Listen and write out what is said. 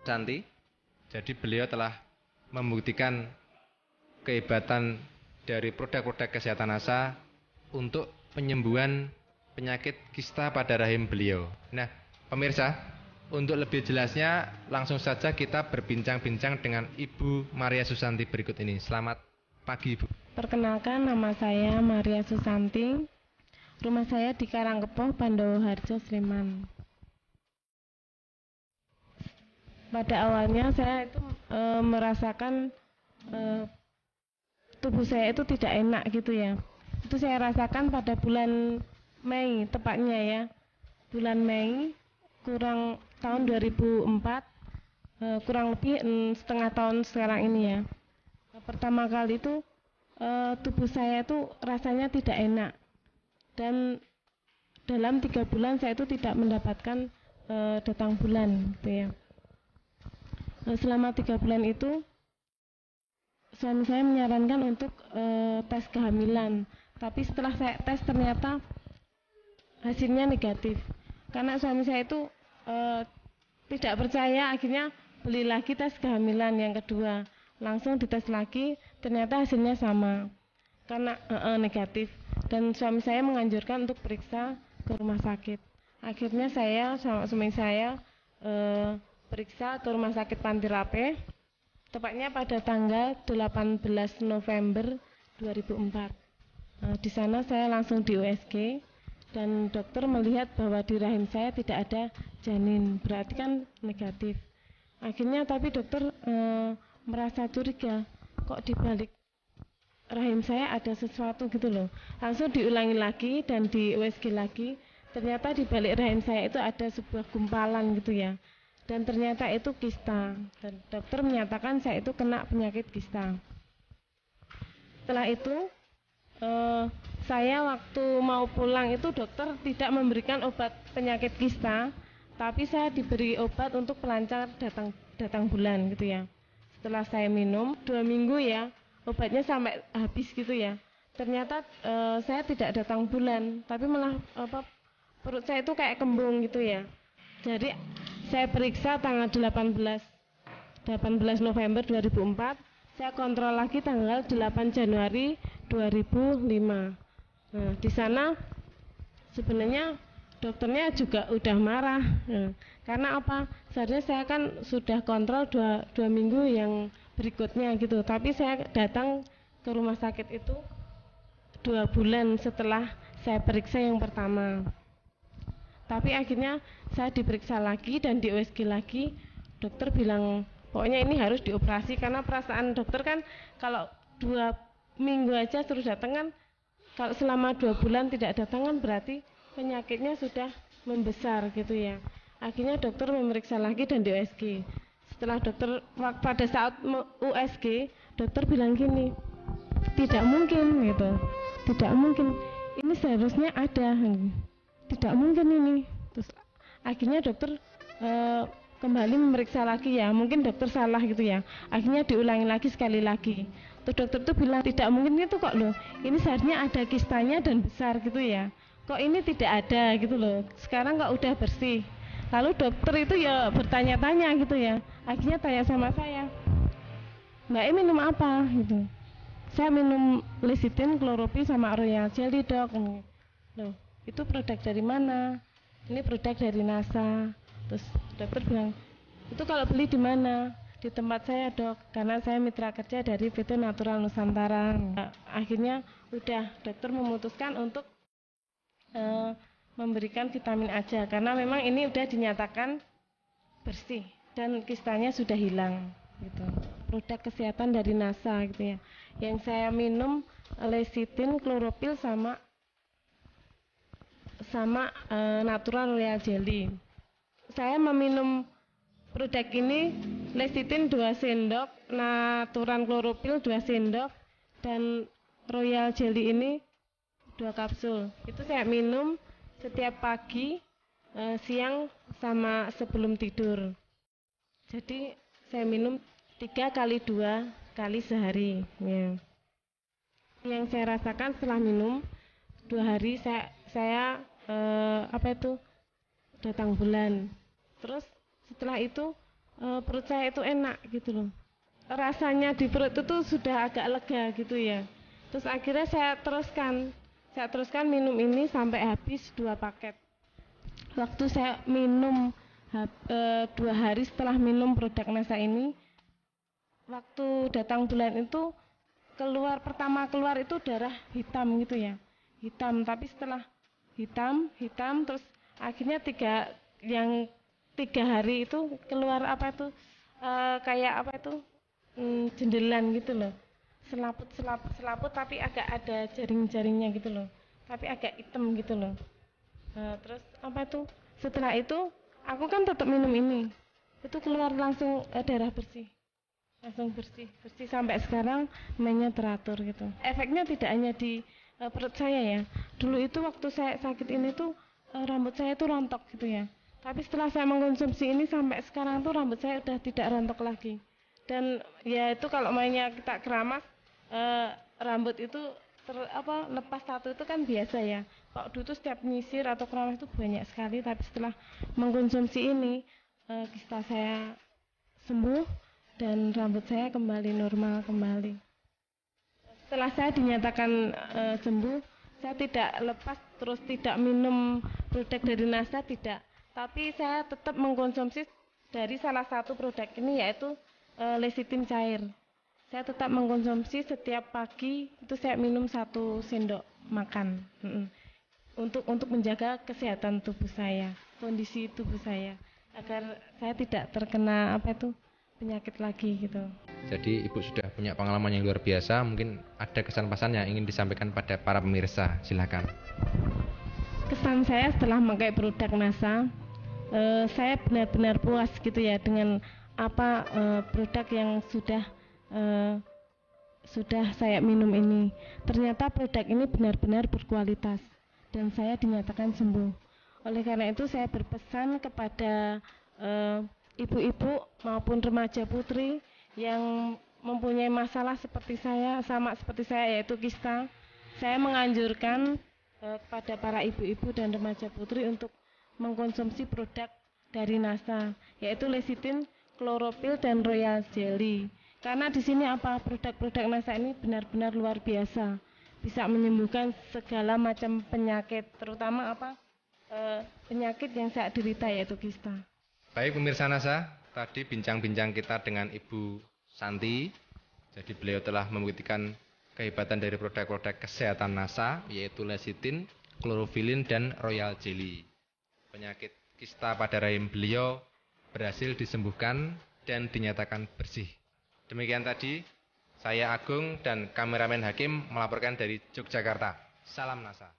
Santi. Jadi beliau telah membuktikan kehebatan dari produk-produk kesehatan NASA untuk penyembuhan penyakit kista pada rahim beliau. Nah, pemirsa, untuk lebih jelasnya langsung saja kita berbincang-bincang dengan Ibu Maria Susanti berikut ini. Selamat pagi, Ibu. Perkenalkan, nama saya Maria Susanti. Rumah saya di Karangkepoh, Pandowo Harjo, Sleman. Pada awalnya saya itu merasakan tubuh saya itu tidak enak gitu ya. Itu saya rasakan pada bulan Mei tepatnya ya. Bulan Mei kurang tahun 2004, kurang lebih setengah tahun sekarang ini ya. Pertama kali itu tubuh saya itu rasanya tidak enak. Dan dalam 3 bulan saya itu tidak mendapatkan datang bulan gitu ya. Selama 3 bulan itu suami saya menyarankan untuk tes kehamilan, tapi setelah saya tes ternyata hasilnya negatif. Karena suami saya itu tidak percaya, akhirnya beli lagi tes kehamilan yang kedua, langsung dites lagi, ternyata hasilnya sama, karena negatif. Dan suami saya menganjurkan untuk periksa ke rumah sakit. Akhirnya saya sama suami saya periksa ke Rumah Sakit Pantirape, tepatnya pada tanggal 18 November 2004. Di sana saya langsung di USG dan dokter melihat bahwa di rahim saya tidak ada janin, berarti kan negatif. Akhirnya tapi dokter merasa curiga, kok di balik rahim saya ada sesuatu gitu loh. Langsung diulangi lagi dan di USG lagi, ternyata di balik rahim saya itu ada sebuah gumpalan gitu ya. Dan ternyata itu kista, dan dokter menyatakan saya itu kena penyakit kista. Setelah itu saya waktu mau pulang itu dokter tidak memberikan obat penyakit kista, tapi saya diberi obat untuk pelancar datang bulan gitu ya. Setelah saya minum 2 minggu ya, obatnya sampai habis gitu ya. Ternyata saya tidak datang bulan, tapi malah perut saya itu kayak kembung gitu ya. Jadi saya periksa tanggal 18 November 2004, saya kontrol lagi tanggal 8 Januari 2005. Nah, di sana sebenarnya dokternya juga udah marah. Nah, karena apa? Seharusnya saya kan sudah kontrol 2 minggu yang berikutnya gitu. Tapi saya datang ke rumah sakit itu 2 bulan setelah saya periksa yang pertama. Tapi akhirnya saya diperiksa lagi dan di USG lagi, dokter bilang pokoknya ini harus dioperasi, karena perasaan dokter kan kalau 2 minggu aja terus datang kan, kalau selama 2 bulan tidak datang kan berarti penyakitnya sudah membesar gitu ya. Akhirnya dokter memeriksa lagi dan di USG. Setelah dokter pada saat USG, dokter bilang gini, tidak mungkin gitu, tidak mungkin, ini seharusnya ada, tidak mungkin ini. Terus akhirnya dokter kembali memeriksa lagi ya, mungkin dokter salah gitu ya. Akhirnya diulangi lagi sekali lagi. Terus dokter tuh bilang tidak mungkin itu kok loh, ini seharusnya ada kistanya dan besar gitu ya, kok ini tidak ada gitu loh, sekarang kok udah bersih. Lalu dokter itu ya bertanya-tanya gitu ya, akhirnya tanya sama saya, Mbak ini minum apa gitu. Saya minum lecithin, chlorophyll sama royal jelly dok. Loh, itu produk dari mana? Ini produk dari NASA. Terus dokter bilang, itu kalau beli di mana? Di tempat saya dok, karena saya mitra kerja dari PT Natural Nusantara. Nah, akhirnya udah dokter memutuskan untuk memberikan vitamin aja, karena memang ini udah dinyatakan bersih dan kistanya sudah hilang gitu. Produk kesehatan dari NASA gitu ya. Yang saya minum lecithin, chlorophyll sama natural royal jelly. Saya meminum produk ini, lecithin 2 sendok, natural chlorophyll 2 sendok, dan royal jelly ini 2 kapsul. Itu saya minum setiap pagi, siang, sama sebelum tidur. Jadi saya minum 3 kali 2 kali sehari ya. Yang saya rasakan setelah minum 2 hari saya datang bulan. Terus setelah itu perut saya itu enak gitu loh. Rasanya di perut itu tuh sudah agak lega gitu ya. Terus akhirnya saya teruskan minum ini sampai habis 2 paket. Waktu saya minum 2 hari setelah minum produk NASA ini, waktu datang bulan itu pertama keluar itu darah hitam gitu ya, hitam. Tapi setelah hitam terus akhirnya yang 3 hari itu keluar apa itu, kayak apa itu, jendelan gitu loh, selaput tapi agak ada jaring-jaringnya gitu loh, tapi agak hitam gitu loh. Terus apa itu, setelah itu aku kan tetap minum ini, itu keluar langsung darah bersih, langsung bersih sampai sekarang mainnya teratur gitu. Efeknya tidak hanya di perut saya ya. Dulu itu waktu saya sakit ini tuh rambut saya tuh rontok gitu ya. Tapi setelah saya mengkonsumsi ini sampai sekarang tuh rambut saya udah tidak rontok lagi. Dan ya itu kalau mainnya kita keramas, rambut itu lepas satu itu kan biasa ya. Kalau dulu tuh setiap nyisir atau keramas itu banyak sekali. Tapi setelah mengkonsumsi ini, kista saya sembuh dan rambut saya kembali normal kembali. Setelah saya dinyatakan sembuh, saya tidak lepas terus tidak minum produk dari NASA, tidak. Tapi saya tetap mengkonsumsi dari salah satu produk ini, yaitu lecitin cair. Saya tetap mengkonsumsi setiap pagi, itu saya minum 1 sendok makan. Untuk menjaga kesehatan tubuh saya, kondisi tubuh saya, agar saya tidak terkena penyakit lagi gitu. Jadi Ibu sudah punya pengalaman yang luar biasa. Mungkin ada kesan-pesan yang ingin disampaikan pada para pemirsa. Silakan. Kesan saya setelah memakai produk NASA, saya benar-benar puas gitu ya dengan produk yang sudah saya minum ini. Ternyata produk ini benar-benar berkualitas dan saya dinyatakan sembuh. Oleh karena itu saya berpesan kepada ibu-ibu maupun remaja putri yang mempunyai masalah sama seperti saya, yaitu kista. Saya menganjurkan kepada para ibu-ibu dan remaja putri untuk mengkonsumsi produk dari NASA, yaitu lecitin, chlorophyll, dan royal jelly. Karena di sini produk-produk NASA ini benar-benar luar biasa, bisa menyembuhkan segala macam penyakit, terutama penyakit yang saya derita, yaitu kista. Baik pemirsa NASA, tadi bincang-bincang kita dengan Ibu Santi. Jadi beliau telah membuktikan kehebatan dari produk-produk kesehatan NASA, yaitu lecitin, chlorophylline, dan royal jelly. Penyakit kista pada rahim beliau berhasil disembuhkan dan dinyatakan bersih. Demikian tadi, saya Agung dan kameramen Hakim melaporkan dari Yogyakarta. Salam NASA.